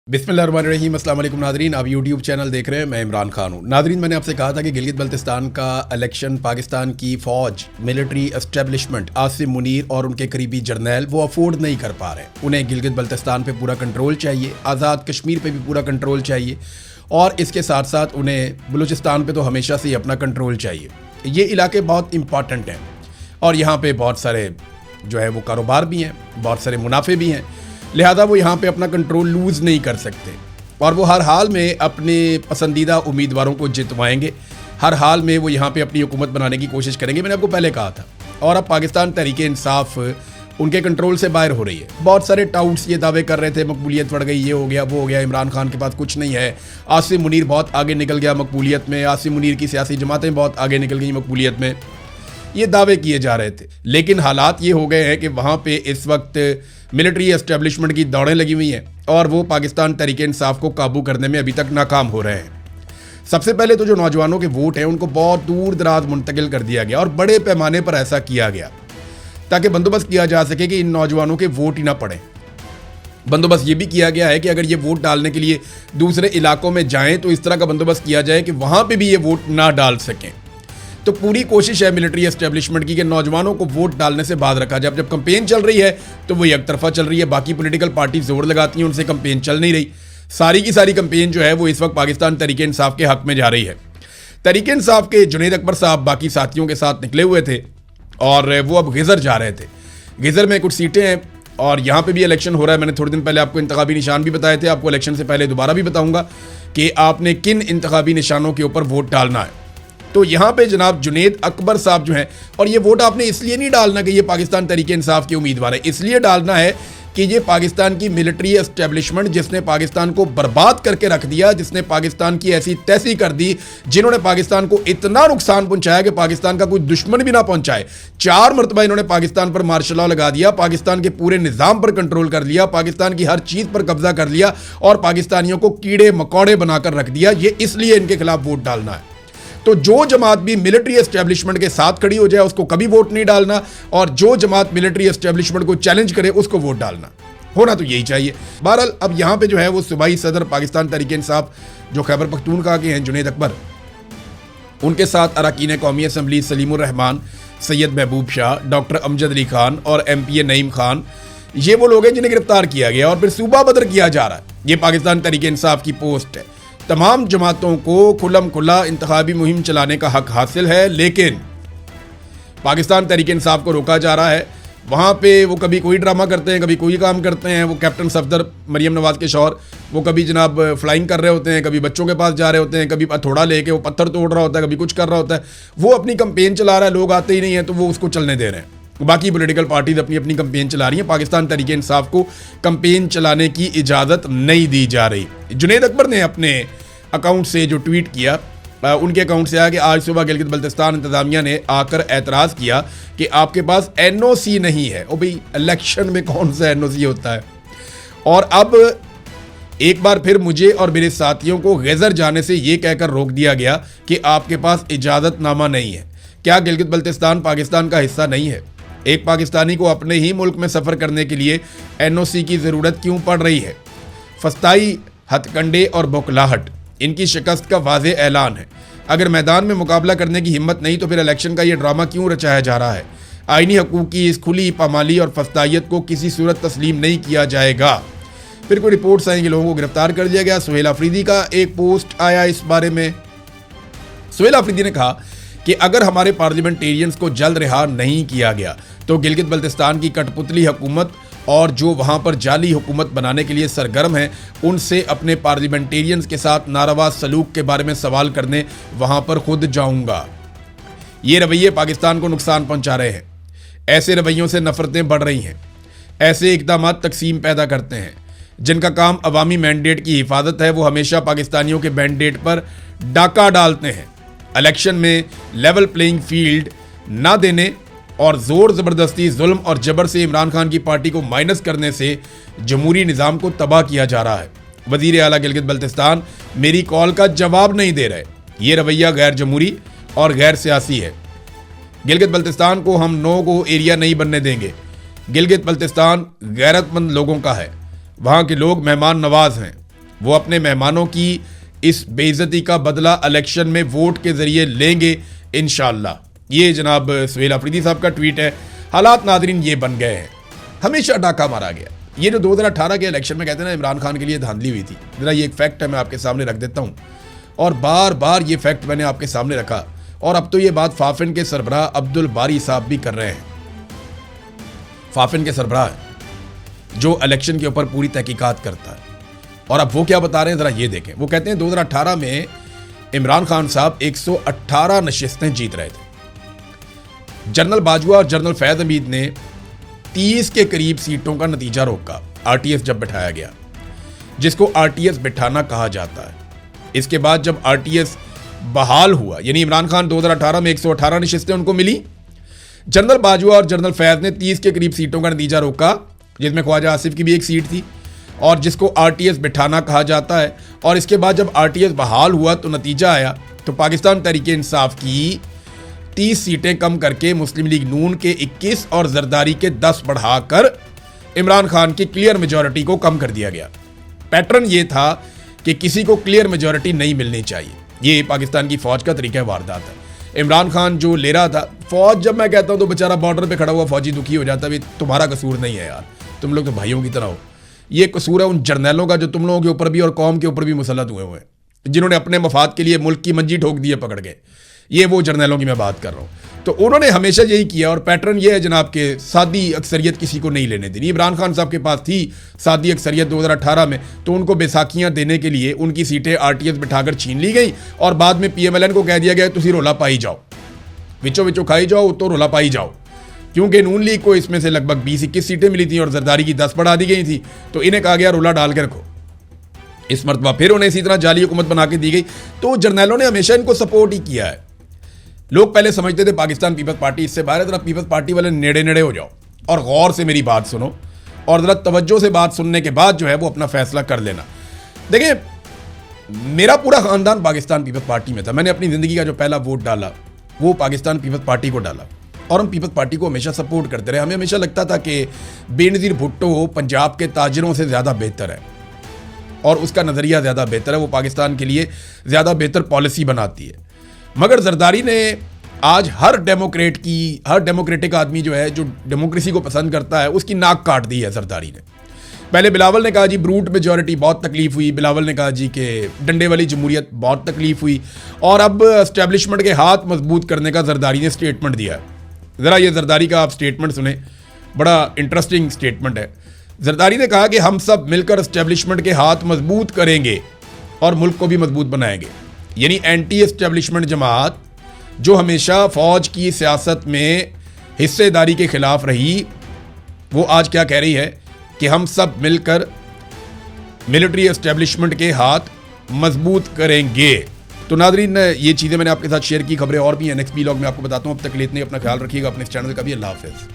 बिस्मिल्लाहिर्रहमानिर्रहीम, अस्सलाम वालेकुम नादरीन। आप यूट्यूब चैनल देख रहे हैं, मैं इमरान खान हूँ। नादरीन, मैंने आपसे कहा था कि गिलगित बल्तिस्तान का इलेक्शन पाकिस्तान की फ़ौज, मिलिट्री एस्टेब्लिशमेंट, आसिम मुनीर और उनके करीबी जर्नैल वो अफोर्ड नहीं कर पा रहे। उन्हें गिलगित बल्तिस्तान पे पूरा कंट्रोल चाहिए, आज़ाद कश्मीर पे भी पूरा कंट्रोल चाहिए और इसके साथ साथ उन्हें बलूचिस्तान पे तो हमेशा से ही अपना कंट्रोल चाहिए। ये इलाके बहुत इंपॉर्टेंट हैं और यहाँ पे बहुत सारे जो है वो कारोबार भी हैं, बहुत सारे मुनाफे भी हैं, लिहाजा वो यहाँ पे अपना कंट्रोल लूज़ नहीं कर सकते और वो हर हाल में अपने पसंदीदा उम्मीदवारों को जितवाएंगे। हर हाल में वो यहाँ पे अपनी हुकूमत बनाने की कोशिश करेंगे। मैंने आपको पहले कहा था। और अब पाकिस्तान तहरीक इंसाफ उनके कंट्रोल से बाहर हो रही है। बहुत सारे टाउट्स ये दावे कर रहे थे मकबूलियत बढ़ गई, ये हो गया, वो हो गया, इमरान खान के पास कुछ नहीं है, आसिम मुनीर बहुत आगे निकल गया मकबूलियत में, आसिम मुनीर की सियासी जमातें बहुत आगे निकल गई मकबूलियत में, ये दावे किए जा रहे थे। लेकिन हालात ये हो गए हैं कि वहाँ पे इस वक्त मिलिट्री एस्टेब्लिशमेंट की दौड़ें लगी हुई हैं और वो पाकिस्तान तहरीक इंसाफ को काबू करने में अभी तक नाकाम हो रहे हैं। सबसे पहले तो जो नौजवानों के वोट हैं उनको बहुत दूर दराज मुंतकिल कर दिया गया और बड़े पैमाने पर ऐसा किया गया ताकि बंदोबस्त किया जा सके कि इन नौजवानों के वोट ही ना पड़े। बंदोबस्त ये भी किया गया है कि अगर ये वोट डालने के लिए दूसरे इलाकों में जाएं तो इस तरह का बंदोबस्त किया जाए कि वहाँ पर भी ये वोट ना डाल सकें। तो पूरी कोशिश है मिलिट्री एस्टेब्लिशमेंट की कि नौजवानों को वोट डालने से बाध रखा जाए। जब कैंपेन चल रही है तो वो एक तरफा चल रही है, बाकी पॉलिटिकल पार्टी जोर लगाती हैं, उनसे कैंपेन चल नहीं रही। सारी की सारी कैंपेन जो है वो इस वक्त पाकिस्तान तहरीक इंसाफ के हक में जा रही है। तहरीक इंसाफ के जुनैद अकबर साहब बाकी साथियों के साथ निकले हुए थे और वो अब गिजर जा रहे थे। गिजर में कुछ सीटें हैं और यहाँ पे भी इलेक्शन हो रहा है। मैंने थोड़े दिन पहले आपको इंतखाबी निशान भी बताए थे, आपको इलेक्शन से पहले दोबारा भी बताऊंगा कि आपने किन इंतखाबी निशानों के ऊपर वोट डालना है। तो यहाँ पे जनाब जुनैद अकबर साहब जो हैं, और ये वोट आपने इसलिए नहीं डालना कि ये पाकिस्तान तहरीक इंसाफ के उम्मीदवार है, इसलिए डालना है कि ये पाकिस्तान की मिलिट्री एस्टेब्लिशमेंट जिसने पाकिस्तान को बर्बाद करके रख दिया, जिसने पाकिस्तान की ऐसी तैसी कर दी, जिन्होंने पाकिस्तान को इतना नुकसान पहुंचाया कि पाकिस्तान का कोई दुश्मन भी ना पहुंचाए। 4 मरतबा इन्होंने पाकिस्तान पर मार्शल लॉ लगा दिया, पाकिस्तान के पूरे निज़ाम पर कंट्रोल कर लिया, पाकिस्तान की हर चीज़ पर कब्जा कर लिया और पाकिस्तानियों को कीड़े मकोड़े बनाकर रख दिया। ये इसलिए इनके खिलाफ वोट डालना है। तो जो जमात भी मिलिट्री एस्टेब्लिशमेंट के साथ खड़ी हो जाए उसको कभी वोट नहीं डालना और जो जमात मिलिट्री एस्टेब्लिशमेंट को चैलेंज करे उसको वोट डालना। होना तो यही चाहिए। बहरहाल अब यहाँ पे जो है वो सूबाई सदर पाकिस्तान तहरीक इंसाफ जो खैबर पख्तूनख्वा के हैं जुनैद अकबर, उनके साथ अरकान कौमी असम्बली सलीमुर रहमान, सैयद महबूब शाह, डॉक्टर अमजद अली खान और MPA नईम खान, ये वो लोग हैं जिन्हें गिरफ्तार किया गया और फिर सूबा बदर किया जा रहा है। ये पाकिस्तान तहरीक इंसाफ की पोस्ट है। तमाम जमातों को खुल्लम खुल्ला इंतखाबी मुहिम चलाने का हक हासिल है, लेकिन पाकिस्तान तहरीक इंसाफ को रोका जा रहा है। वहाँ पे वो कभी कोई ड्रामा करते हैं, कभी कोई काम करते हैं। वो कैप्टन सफदर मरियम नवाज के शौहर, वो कभी जनाब फ्लाइंग कर रहे होते हैं, कभी बच्चों के पास जा रहे होते हैं, कभी हथौड़ा लेके वो पत्थर तोड़ रहा होता है, कभी कुछ कर रहा होता है। वो अपनी कैंपेन चला रहा है, लोग आते ही नहीं है तो वो उसको चलने दे रहे हैं। बाकी पॉलिटिकल पार्टीज अपनी अपनी कैंपेन चला रही हैं। पाकिस्तान तहरीक इंसाफ को कैंपेन चलाने की इजाज़त नहीं दी जा रही। जुनैद अकबर ने अपने अकाउंट से जो ट्वीट किया, उनके अकाउंट से आया कि आज सुबह गिलगित बल्तिस्तान इंतजामिया ने आकर एतराज़ किया कि आपके पास NOC नहीं है। ओ भाई, इलेक्शन में कौन सा NOC होता है? और अब एक बार फिर मुझे और मेरे साथियों को गिजर जाने से ये कहकर रोक दिया गया कि आपके पास इजाज़तनामा नहीं है। क्या गिलगित बल्तिस्तान पाकिस्तान का हिस्सा नहीं है? एक पाकिस्तानी को अपने ही मुल्क में सफ़र करने के लिए NOC की ज़रूरत क्यों पड़ रही है? फस्ताई, हथकंडे और बौखलाहट इनकी शिकस्त का वाज़े ऐलान है। अगर मैदान में मुकाबला करने की हिम्मत नहीं तो फिर इलेक्शन का ये ड्रामा क्यों रचाया जा रहा है? आईनी हकूक़ की इस खुली पामाली और फस्तायत को किसी सूरत तस्लीम नहीं किया जाएगा। फिर कोई रिपोर्ट्स आई कि लोगों को गिरफ्तार कर लिया गया। सुहेल अफरीदी का एक पोस्ट आया इस बारे में। सुहेल अफरीदी ने कहा कि अगर हमारे पार्लियामेंटेरियंस को जल्द रिहा नहीं किया गया तो गिलगित बल्तिस्तान की कठपुतली हुकूमत और जो वहाँ पर जाली हुकूमत बनाने के लिए सरगर्म हैं उनसे अपने पार्लियामेंटेरियंस के साथ नारवा सलूक के बारे में सवाल करने वहाँ पर खुद जाऊँगा। ये रवैये पाकिस्तान को नुकसान पहुँचा रहे हैं। ऐसे रवैयों से नफ़रतें बढ़ रही हैं। ऐसे इक़दाम तकसीम पैदा करते हैं। जिनका काम अवामी मैंडेट की हिफाजत है वो हमेशा पाकिस्तानियों के मैंडेट पर डाका डालते हैं। इलेक्शन में लेवल प्लेइंग फील्ड ना देने और ज़ोर ज़बरदस्ती, जुल्म और जबर से इमरान खान की पार्टी को माइनस करने से जमहूरी निज़ाम को तबाह किया जा रहा है। वज़ीर आला गिलगित बल्तिस्तान मेरी कॉल का जवाब नहीं दे रहे। ये रवैया गैर जमहूरी और गैर सियासी है। गिलगित बल्तिस्तान को हम नो गो एरिया नहीं बनने देंगे। गिलगित बल्तिस्तान गैरतमंद लोगों का है। वहाँ के लोग मेहमान नवाज हैं। वो अपने मेहमानों की इस बेइज्जती का बदला इलेक्शन में वोट के जरिए लेंगे इंशाअल्लाह। ये जनाब सुहेल अफरीदी साहब का ट्वीट है। हालात नादरीन ये बन गए हैं, हमेशा डाका मारा गया। ये जो 2018 के इलेक्शन में कहते हैं ना इमरान खान के लिए धांधली हुई थी, जरा ये एक फैक्ट है, मैं आपके सामने रख देता हूँ। और बार बार ये फैक्ट मैंने आपके सामने रखा, और अब तो ये बात फाफिन के सरबराह अब्दुल बारी साहब भी कर रहे हैं। फाफिन के सरबराह जो इलेक्शन के ऊपर पूरी तहकीकात करता है, और अब वो क्या बता रहे हैं जरा ये देखें। वो कहते हैं 2018 में इमरान खान साहब 118 नशिस्तें जीत रहे थे। जनरल बाजवा और जनरल फैज हमीद ने 30 के करीब सीटों का नतीजा रोका आरटीएस जब बिठाया गया, जिसको आरटीएस बिठाना कहा जाता है। इसके बाद जब आरटीएस बहाल हुआ, यानी इमरान खान 2018 में 118 नशिस्तें उनको मिली, जनरल बाजवा और जनरल फैज ने 30 के करीब सीटों का नतीजा रोका, जिसमें ख्वाजा आसिफ की भी एक सीट थी, और जिसको आरटीएस बिठाना कहा जाता है। और इसके बाद जब आरटीएस बहाल हुआ तो नतीजा आया तो पाकिस्तान तहरीक इंसाफ की 30 सीटें कम करके मुस्लिम लीग नून के 21 और जरदारी के 10 बढ़ाकर इमरान खान की क्लियर मेजॉरिटी को कम कर दिया गया। पैटर्न ये था कि किसी को क्लियर मेजॉरिटी नहीं मिलनी चाहिए। ये पाकिस्तान की फौज का तरीका वारदात है। इमरान खान जो ले रहा था, फौज जब मैं कहता हूँ तो बेचारा बॉर्डर पे खड़ा हुआ फौजी दुखी हो जाता है, तुम्हारा कसूर नहीं है यार, तुम लोग तो भाइयों की तरह हो। ये कसूर है उन जर्नैलों का जो तुम लोगों के ऊपर भी और कौम के ऊपर भी मुसल्लत हुए हैं, जिन्होंने अपने मफाद के लिए मुल्क की मंजी ठोक दी है पकड़ के। ये वो जर्नैलों की मैं बात कर रहा हूँ। तो उन्होंने हमेशा यही किया, और पैटर्न ये है जनाब के सादी अक्सरियत किसी को नहीं लेने देनी। इमरान खान साहब के पास थी सादी अक्सरियत 2018 में, तो उनको बैसाखियाँ देने के लिए उनकी सीटें आरटीएस बिठाकर छीन ली गई, और बाद में पीएमएलएन को कह दिया गया तुसी रोला पाई जाओ, विचो विचो खाई जाओ तो रोला पाई जाओ। क्योंकि नून लीग को इसमें से लगभग 20-21 सीटें मिली थी और जरदारी की 10 बढ़ा दी गई थी, तो इन्हें कहा गया रोला डाल के रखो। इस मरतबा फिर उन्हें इसी तरह जाली हुकूमत बना के दी गई। तो जर्नैलों ने हमेशा इनको सपोर्ट ही किया है। लोग पहले समझते थे पाकिस्तान पीपल्स पार्टी इससे बाहर है, जरा पीपल्स पार्टी वाले नेड़े नेड़े हो जाओ और गौर से मेरी बात सुनो, और जरा तवज्जो से बात सुनने के बाद जो है वो अपना फैसला कर लेना। देखिए, मेरा पूरा खानदान पाकिस्तान पीपल्स पार्टी में था। मैंने अपनी ज़िंदगी का जो पहला वोट डाला वो पाकिस्तान पीपल्स पार्टी को डाला, और हम पीपल्स पार्टी को हमेशा सपोर्ट करते रहे। हमें हमेशा लगता था कि बेनज़ीर भुट्टो पंजाब के ताजिरों से ज़्यादा बेहतर है, और उसका नज़रिया ज़्यादा बेहतर है, वो पाकिस्तान के लिए ज़्यादा बेहतर पॉलिसी बनाती है। मगर जरदारी ने आज हर डेमोक्रेटिक आदमी जो है, जो डेमोक्रेसी को पसंद करता है, उसकी नाक काट दी है जरदारी ने। पहले बिलावल ने कहा जी ब्रूट मेजॉरिटी, बहुत तकलीफ हुई। बिलावल ने कहा जी कि डंडे वाली जमहूरियत, बहुत तकलीफ हुई। और अब एस्टेब्लिशमेंट के हाथ मजबूत करने का जरदारी ने स्टेटमेंट दिया है। ज़रा ये जरदारी का आप स्टेटमेंट सुने, बड़ा इंटरेस्टिंग स्टेटमेंट है। जरदारी ने कहा कि हम सब मिलकर एस्टेब्लिशमेंट के हाथ मजबूत करेंगे और मुल्क को भी मजबूत बनाएंगे। यानी एंटी एस्टेब्लिशमेंट जमात जो हमेशा फौज की सियासत में हिस्सेदारी के खिलाफ रही, वो आज क्या कह रही है कि हम सब मिलकर मिलिट्री एस्टेब्लिशमेंट के हाथ मजबूत करेंगे। तो नादरीन, ये चीज़ें मैंने आपके साथ शेयर की। खबरें और भी हैं नेक्स्ट व्लॉग में आपको बताता हूँ। अब तक के लिए इतने, अपना ख्याल रखिएगा, अपने इस चैनल का भी। अल्लाह हाफ़िज़।